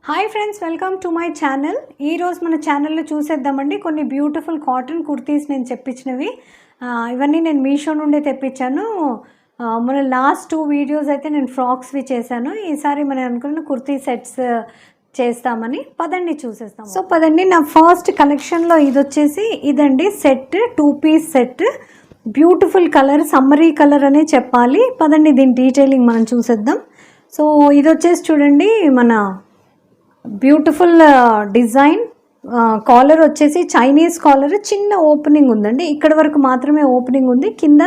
Hi friends, welcome to my channel. ఈరోజు మన ఛానల్లో చూసేద్దామండి కొన్ని బ్యూటిఫుల్ కాటన్ కుర్తీస్ నేను తెప్పించినవి. ఇవన్నీ నేను మీషో నుండి తెప్పించాను. మన లాస్ట్ 2 వీడియోస్ అయితే నేను ఫ్రాక్స్వి చేశాను. ఈసారి మనం అనుకున్న కుర్తీ సెట్స్ చేస్తామని పదండి చూసేస్తాం. సో పదండి, నా ఫస్ట్ కలెక్షన్లో ఇది వచ్చేసి ఇదండి set, 2 piece set. Beautiful colour, summery colour అనే చెప్పాలి. పదండి దీని డీటెయిలింగ్ మనం చూసేద్దాం. సో ఇది వచ్చేసి చూడండి, మన బ్యూటిఫుల్ డిజైన్. కాలర్ వచ్చేసి చైనీస్ కాలర్, చిన్న ఓపెనింగ్ ఉందండి, ఇక్కడ వరకు మాత్రమే ఓపెనింగ్ ఉంది. కింద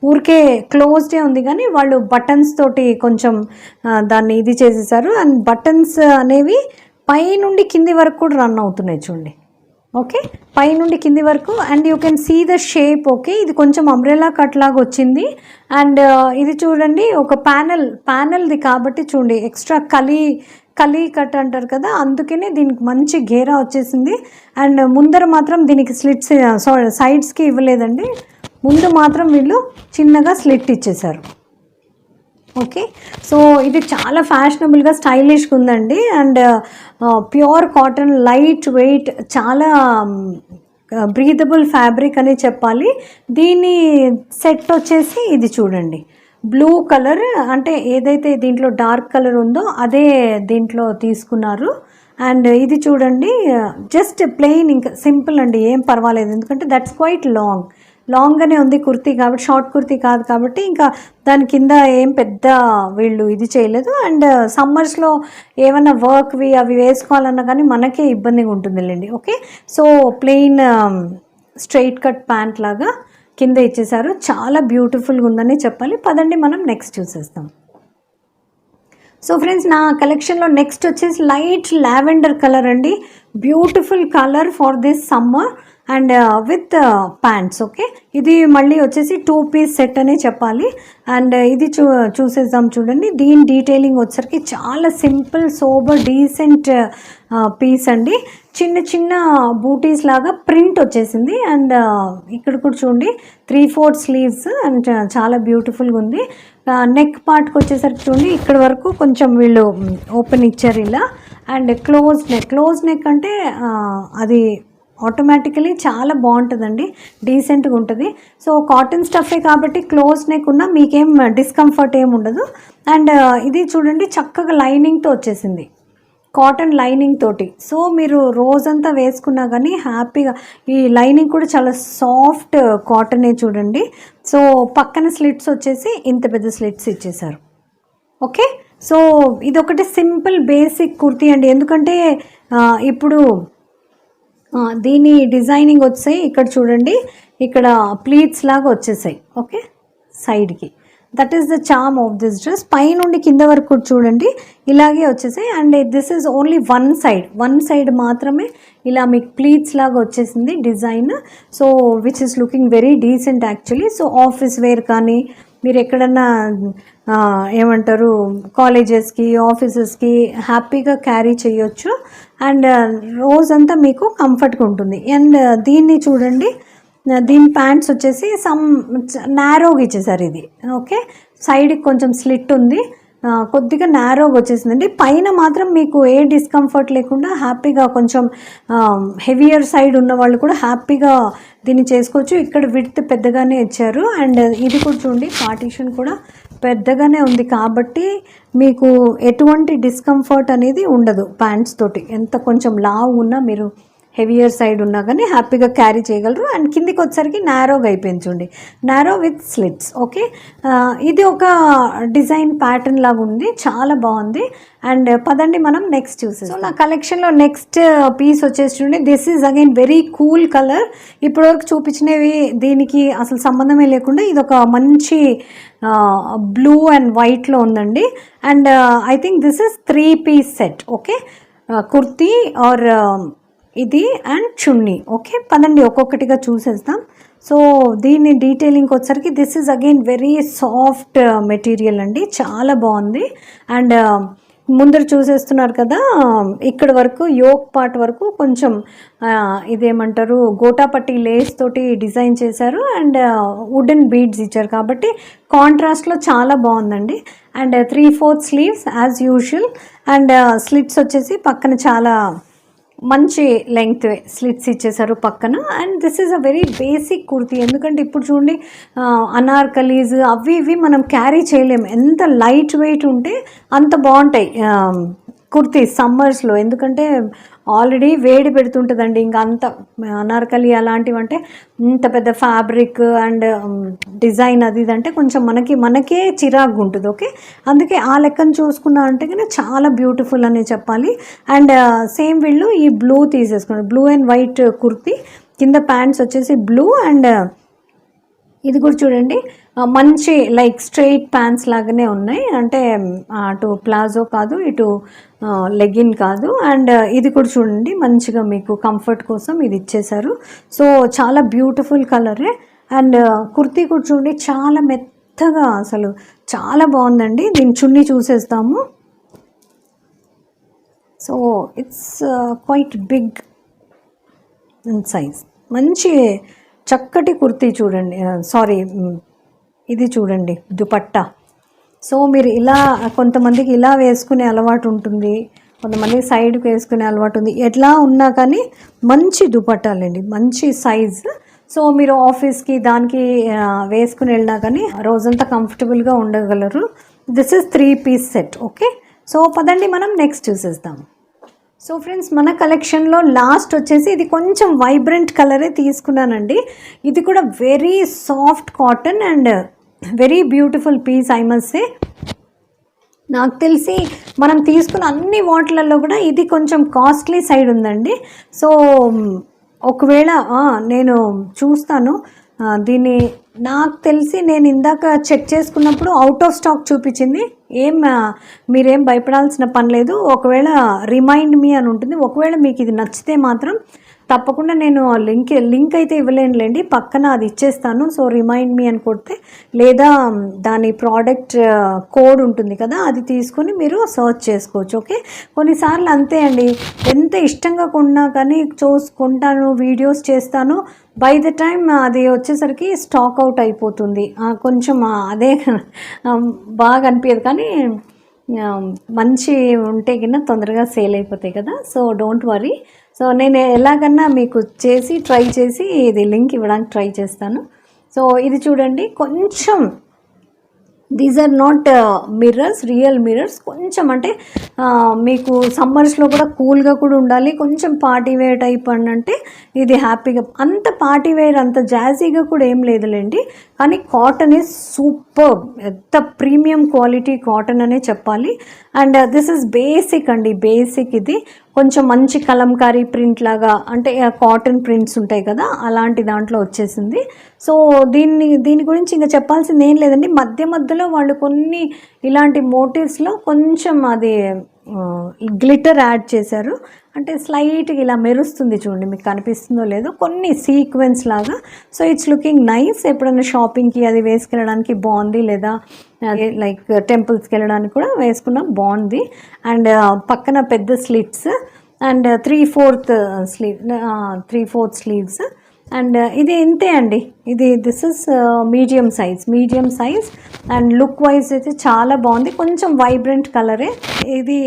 ఊరికే క్లోజ్డే ఉంది, కానీ వాళ్ళు బటన్స్ తోటి కొంచెం దాన్ని ఇది చేసేసారు. అండ్ బటన్స్ అనేవి పై నుండి కింది వరకు కూడా రన్ అవుతున్నాయి చూడండి. ఓకే, పై నుండి కింది వరకు. And you can see the shape. Okay, ఇది కొంచెం అంబ్రెలా కట్ లాగా వచ్చింది. అండ్ ఇది చూడండి, ఒక ప్యానల్ది కాబట్టి చూడండి, ఎక్స్ట్రా కలీ కట్ అంటారు కదా, అందుకనే దీనికి మంచి గేరా వచ్చేసింది. అండ్ ముందర మాత్రం దీనికి స్లిట్స్, సైడ్స్కి ఇవ్వలేదండి, ముందు మాత్రం వీళ్ళు చిన్నగా స్లిట్ ఇచ్చేసారు. ఓకే, సో ఇది చాలా ఫ్యాషనబుల్గా స్టైలిష్గా ఉందండి. And pure cotton, light weight, చాలా బ్రీదబుల్ ఫ్యాబ్రిక్ అని చెప్పాలి. దీని సెట్ వచ్చేసి ఇది చూడండి, బ్లూ కలర్, అంటే ఏదైతే దీంట్లో డార్క్ కలర్ ఉందో అదే దీంట్లో తీసుకున్నారు. అండ్ ఇది చూడండి, జస్ట్ ప్లెయిన్, ఇంకా సింపుల్ అండి, ఏం పర్వాలేదు. ఎందుకంటే దట్స్ క్వైట్ లాంగ్గానే ఉంది కుర్తీ కాబట్టి, షార్ట్ కుర్తీ కాదు కాబట్టి ఇంకా దాని కింద ఏం పెద్ద వీళ్ళు ఇది చేయలేదు. అండ్ సమ్మర్స్లో ఏమైనా వర్క్వి అవి వేసుకోవాలన్నా కానీ మనకే ఇబ్బందిగా ఉంటుందిలేండి. Okay, so plain straight cut pant లాగా కింద ఇచ్చేసారు. చాలా బ్యూటిఫుల్గా ఉందని చెప్పాలి. పదండి మనం నెక్స్ట్ చూసేస్తాం. సో ఫ్రెండ్స్, నా కలెక్షన్లో నెక్స్ట్ వచ్చేసి లైట్ లావెండర్ కలర్ అండి. Beautiful colour for this summer and with pants. Okay, ఇది మళ్ళీ వచ్చేసి 2 పీస్ సెట్ అనే చెప్పాలి. అండ్ ఇది చూసేద్దాం చూడండి. దీని డీటెయిలింగ్ వచ్చేసరికి చాలా సింపుల్, సోబర్, డీసెంట్ పీస్ అండి. చిన్న చిన్న బూటీస్ లాగా ప్రింట్ వచ్చేసింది. అండ్ ఇక్కడ కూడా చూడండి 3/4 స్లీవ్స్, అండ్ చాలా బ్యూటిఫుల్గా ఉంది. నెక్ పార్ట్కి వచ్చేసరికి చూడండి, ఇక్కడ వరకు కొంచెం వీళ్ళు ఓపెన్ ఇచ్చారు ఇలా. అండ్ క్లోజ్ నెక్ అంటే అది ఆటోమేటికలీ చాలా బాగుంటుందండి, డీసెంట్గా ఉంటుంది. సో కాటన్ స్టఫే కాబట్టి క్లోజ్ నెక్ ఉన్నా మీకేం డిస్కంఫర్ట్ ఏమి ఉండదు. అండ్ ఇది చూడండి, చక్కగా లైనింగ్తో వచ్చేసింది, కాటన్ లైనింగ్ తోటి. సో మీరు రోజంతా వేసుకున్నా కానీ హ్యాపీగా, ఈ లైనింగ్ కూడా చాలా సాఫ్ట్ కాటనే చూడండి. సో పక్కన స్లిట్స్ వచ్చేసి ఇంత పెద్ద స్లిట్స్ ఇచ్చేసారు. ఓకే, సో ఇదొకటి సింపుల్ బేసిక్ కుర్తీ అండి. ఎందుకంటే ఇప్పుడు దీని డిజైనింగ్ వచ్చాయి, ఇక్కడ చూడండి, ఇక్కడ ప్లీట్స్ లాగా వచ్చేసాయి. ఓకే, సైడ్కి, that is the charm of this dress. పై నుండి కింద వరకు చూడండి ఇలాగే వచ్చేసాయి. And this is only one side మాత్రమే ఇలా మీకు ప్లీట్స్ లాగా వచ్చేసింది design. So which is looking very decent actually. So office wear కానీ, మీరు ఎక్కడన్నా ఏమంటారు, కాలేజెస్కి, ఆఫీసెస్కి హ్యాపీగా క్యారీ చేయొచ్చు. అండ్ రోజంతా మీకు కంఫర్ట్గా ఉంటుంది. అండ్ దీన్ని చూడండి, దీని ప్యాంట్స్ వచ్చేసి నారోగా ఇచ్చేసారు ఇది. ఓకే, సైడ్కి కొంచెం స్లిట్ ఉంది, కొద్దిగా నారోగా వచ్చేసిందండి. పైన మాత్రం మీకు ఏ డిస్కంఫర్ట్ లేకుండా హ్యాపీగా, కొంచెం హెవియర్ సైడ్ ఉన్న వాళ్ళు కూడా హ్యాపీగా దీన్ని చేసుకోవచ్చు. ఇక్కడ విడ్త్ పెద్దగానే ఇచ్చారు. అండ్ ఇది కూడా చూడండి, పార్టీషన్ కూడా పెద్దగానే ఉంది కాబట్టి మీకు ఎటువంటి డిస్కంఫర్ట్ అనేది ఉండదు. ప్యాంట్స్ తోటి ఎంత కొంచెం లావు ఉన్నా, మీరు హెవియర్ సైడ్ ఉన్నా కానీ హ్యాపీగా క్యారీ చేయగలరు. అండ్ కిందికి వచ్చేసరికి నారోగా అయిపోయింది చూడండి, నారో విత్ స్లిట్స్. ఓకే, ఇది ఒక డిజైన్ ప్యాటర్న్ లాగా ఉంది, చాలా బాగుంది. అండ్ పదండి మనం నెక్స్ట్ చూసేది. సో నా కలెక్షన్లో నెక్స్ట్ పీస్ వచ్చేసి చూడండి, this is again very cool colour. ఇప్పటివరకు చూపించినవి దీనికి అసలు సంబంధమే లేకుండా ఇది ఒక మంచి బ్లూ అండ్ వైట్లో ఉందండి. And I think this is 3 piece set. Okay, kurti or ఇది అండ్ చున్నీ. ఓకే, పదండి ఒక్కొక్కటిగా చూసేస్తాం. సో దీని డీటెయిలింగ్ వచ్చేసరికి this is again very soft material అండి, చాలా బాగుంది. అండ్ ముందర చూసేస్తున్నారు కదా, ఇక్కడ వరకు యోక్ పార్ట్ వరకు కొంచెం ఇదేమంటారు, గోటాపట్టి లేస్ తోటి డిజైన్ చేశారు. అండ్ వుడెన్ బీడ్స్ ఇచ్చారు కాబట్టి కాంట్రాస్ట్లో చాలా బాగుందండి. And 3/4 sleeves as usual. And slits వచ్చేసి పక్కన చాలా మంచి లెంగ్త్ స్లిట్స్ ఇచ్చేసారు పక్కన. And this is a very basic kurti. ఎందుకంటే ఇప్పుడు చూడండి అనార్కలీస్ అవి ఇవి మనం క్యారీ చేయలేము. ఎంత లైట్ వెయిట్ ఉంటే అంత బాగుంటాయి కుర్తీ సమ్మర్స్లో. ఎందుకంటే ఆల్రెడీ వేడి పెడుతుంటుందండి. ఇంకా అంత అనార్కలి అలాంటివి అంటే ఇంత పెద్ద ఫ్యాబ్రిక్ అండ్ డిజైన్ అది ఇది అంటే కొంచెం మనకే చిరాకు ఉంటుంది. ఓకే, అందుకే ఆ లెక్కను చూసుకున్నా అంటే కానీ చాలా బ్యూటిఫుల్ అనే చెప్పాలి. అండ్ సేమ్ వీళ్ళు ఈ బ్లూ తీసేసుకున్నారు, బ్లూ అండ్ వైట్ కుర్తీ. కింద ప్యాంట్స్ వచ్చేసి బ్లూ అండ్ ఇది కూడా చూడండి మంచి లైక్ స్ట్రెయిట్ ప్యాంట్స్ లాగానే ఉన్నాయి. అంటే అటు ప్లాజో కాదు, ఇటు లెగిన్ కాదు. అండ్ ఇది కూడా చూడండి మంచిగా మీకు కంఫర్ట్ కోసం ఇది ఇచ్చేసారు. సో చాలా బ్యూటిఫుల్ కలరే. అండ్ కుర్తీ కూడా చూడండి చాలా మెత్తగా, అసలు చాలా బాగుందండి. దీని చున్నీ చూసేస్తాము. So it's quite big in size. మంచి చక్కటి కుర్తీ చూడండి. సారీ, ఇది చూడండి దుపట్టా. సో మీరు ఇలా కొంతమందికి ఇలా వేసుకునే అలవాటు ఉంటుంది, కొంతమంది సైడ్కి వేసుకునే అలవాటు ఉంది. ఎట్లా ఉన్నా కానీ మంచి దుపట్టాలండి, మంచి సైజ్. సో మీరు ఆఫీస్కి దానికి వేసుకుని వెళ్ళినా కానీ రోజంతా కంఫర్టబుల్గా ఉండగలరు. This is 3 piece set. Okay, so పదండి మనం నెక్స్ట్ చూసేద్దాం. సో ఫ్రెండ్స్, మన కలెక్షన్లో లాస్ట్ వచ్చేసి ఇది కొంచెం వైబ్రెంట్ కలరే తీసుకున్నానండి. ఇది కూడా very soft cotton and very beautiful peace I must say. నాకు తెలిసి మనం తీసుకున్న అన్ని వాటిలలో కూడా ఇది కొంచెం కాస్ట్లీ సైడ్ ఉందండి. సో ఒకవేళ నేను చూస్తాను దీన్ని. నాకు తెలిసి నేను ఇందాక చెక్ చేసుకున్నప్పుడు అవుట్ ఆఫ్ స్టాక్ చూపించింది. మీరేం భయపడాల్సిన పని లేదు. ఒకవేళ రిమైండ్ మీ అని ఉంటుంది. ఒకవేళ మీకు ఇది నచ్చితే మాత్రం తప్పకుండా నేను లింక్ అయితే ఇవ్వలేనులేండి, పక్కన అది ఇచ్చేస్తాను. సో రిమైండ్ మీ అని కొడితే, లేదా దాని ప్రోడక్ట్ కోడ్ ఉంటుంది కదా, అది తీసుకొని మీరు సర్చ్ చేసుకోవచ్చు. ఓకే, కొన్నిసార్లు అంతే అండి, ఎంత ఇష్టంగా కొన్నా కానీ చూసుకుంటాను, వీడియోస్ చేస్తాను, బై ద టైమ్ అది వచ్చేసరికి స్టాక్ అవుట్ అయిపోతుంది. కొంచెం అదే బాగా అనిపించదు. కానీ మంచి ఉంటే కింద తొందరగా సేల్ అయిపోతాయి కదా. So don't worry. సో నేను ఎలాగన్నా మీకు ట్రై చేసి ఇది లింక్ ఇవ్వడానికి ట్రై చేస్తాను. సో ఇది చూడండి, కొంచెం these are not mirrors, real mirrors. కొంచెం అంటే మీకు సమ్మర్స్లో కూడా కూల్గా కూడా ఉండాలి, కొంచెం పార్టీ వేర్ టైప్ అని అంటే ఇది హ్యాపీగా. అంత పార్టీ వేర్ అంత జాజీగా కూడా ఏం లేదులేండి. కానీ కాటన్ ఈజ్ సూపర్, ఎంత ప్రీమియం క్వాలిటీ కాటన్ అనే చెప్పాలి. అండ్ దిస్ ఇస్ బేసిక్ అండి, బేసిక్. ఇది కొంచెం మంచి కలంకారీ ప్రింట్ లాగా, అంటే కాటన్ ప్రింట్స్ ఉంటాయి కదా, అలాంటి దాంట్లో వచ్చేసింది. సో దీని గురించి ఇంకా చెప్పాల్సింది ఏం లేదండి. మధ్యలో వాళ్ళు కొన్ని ఇలాంటి మోటివ్స్లో కొంచెం అది గ్లిటర్ యాడ్ చేశారు. అంటే స్లైట్గా ఇలా మెరుస్తుంది, చూడండి మీకు కనిపిస్తుందో లేదో, కొన్ని సీక్వెన్స్ లాగా. So it's looking nice. ఎప్పుడైనా షాపింగ్కి అది వేసుకెళ్ళడానికి బాగుంది, లేదా లైక్ టెంపుల్స్కి వెళ్ళడానికి కూడా వేసుకున్నా బాగుంది. అండ్ పక్కన పెద్ద స్లిట్స్ అండ్ 3/4 స్లీవ్స్. అండ్ ఇది ఇంతే అండి. This is medium size and look wise అయితే చాలా బాగుంది. కొంచెం వైబ్రెంట్ కలరే ఇది.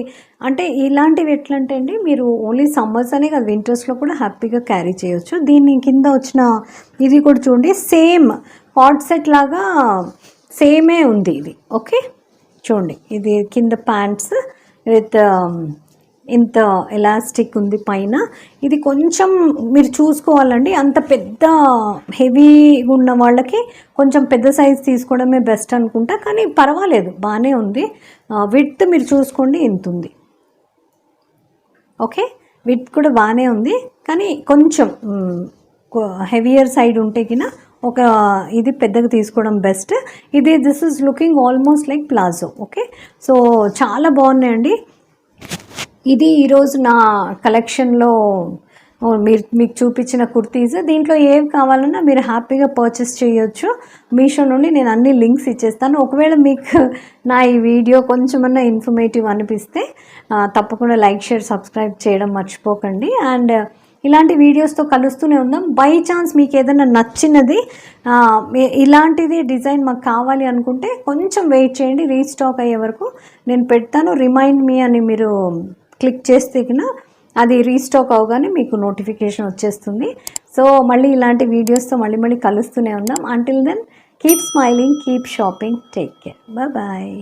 అంటే ఇలాంటివి ఎట్లంటే అండి, మీరు ఓన్లీ సమ్మర్స్ అనే కాదు, వింటర్స్లో కూడా హ్యాపీగా క్యారీ చేయొచ్చు. దీని కింద వచ్చిన ఇది కూడా చూడండి, సేమ్ హాట్ సెట్ లాగా సేమే ఉంది ఇది. ఓకే, చూడండి, ఇది కింద ప్యాంట్స్ విత్ ఇంత ఎలాస్టిక్ ఉంది పైన. ఇది కొంచెం మీరు చూసుకోవాలండి, అంత పెద్ద హెవీగా ఉన్న వాళ్ళకి కొంచెం పెద్ద సైజ్ తీసుకోవడమే బెస్ట్ అనుకుంటా. కానీ పర్వాలేదు, బాగానే ఉంది. విడ్త్ మీరు చూసుకోండి, ఇంత ఉంది. ఓకే, విడ్త్ కూడా బాగానే ఉంది. కానీ కొంచెం హెవియర్ సైడ్ ఉంటే కినా ఇది పెద్దగా తీసుకోవడం best. This is looking almost like palazzo. Okay, so చాలా బాగున్నాయండి. ఇది ఈరోజు నా కలెక్షన్లో మీకు చూపించిన కుర్తీస్. దీంట్లో ఏవి కావాలన్నా మీరు హ్యాపీగా పర్చేస్ చేయొచ్చు మీషో నుండి. నేను అన్ని లింక్స్ ఇచ్చేస్తాను. ఒకవేళ మీకు నా ఈ వీడియో కొంచెమన్నా ఇన్ఫర్మేటివ్ అనిపిస్తే తప్పకుండా లైక్, షేర్, సబ్స్క్రైబ్ చేయడం మర్చిపోకండి. అండ్ ఇలాంటి వీడియోస్తో కలుస్తూనే ఉందాం. బై ఛాన్స్ మీకు ఏదైనా నచ్చినది ఇలాంటిది డిజైన్ మాకు కావాలి అనుకుంటే కొంచెం వెయిట్ చేయండి, రీస్టాక్ అయ్యే వరకు నేను పెడతాను. రిమైండ్ మీ అని మీరు క్లిక్ చేస్తే అది రీస్టాక్ అవగానే మీకు నోటిఫికేషన్ వచ్చేస్తుంది. సో మళ్ళీ ఇలాంటి వీడియోస్తో మళ్ళీ కలుస్తూనే ఉందాం. Until then keep smiling, keep shopping, take care, bye.